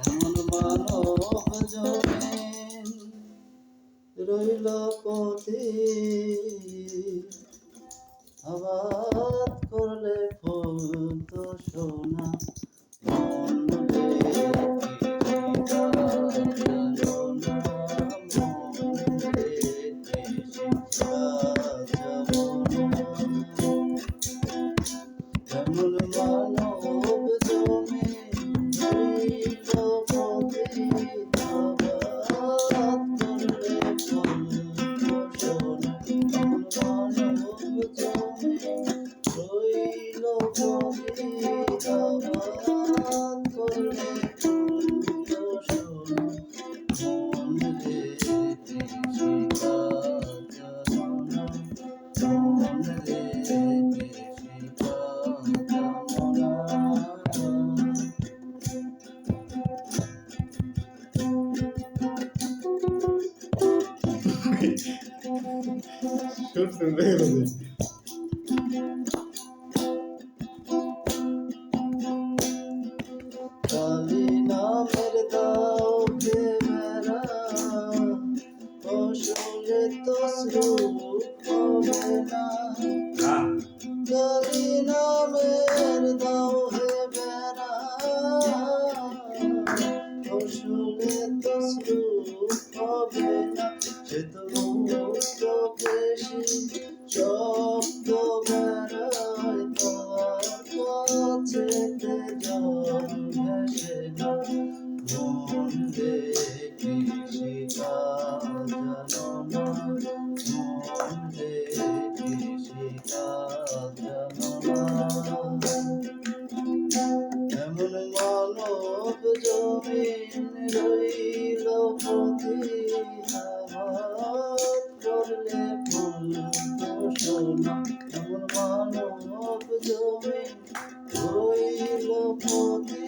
এমন মানব জমিন রইল পথে, আবাদ করলে ফুল তো সোনা। মন রে এমন মানব জমিন রইল পথে, আবাদ করলে ফুল তো সোনা। এমন মানব জমিন রইল পথে, আবাদ করলে ফুল তো সোনা। মন রে কৃষিকা জানো না, মন রে কৃষিকা জানো না। Çok seviyorum. কালী নামের দাও হে মেরা, ফসলে তো শ্রুপ হবে না। কালী নামের দাও হে মেরা, ফসলে তো শ্রুপ হবে না। সে তো মুক্ত বেশি শব্দ বেড়ায়, তার কাছেতে জল ভেসে না। মন রে কৃষিকা জানো না, মন রে কৃষিকা জানো না। এমন মানব জমিন রইল পথে, আবাদ করলে ফুল তো সোনা। এমন মানব জমিন রইল পথে,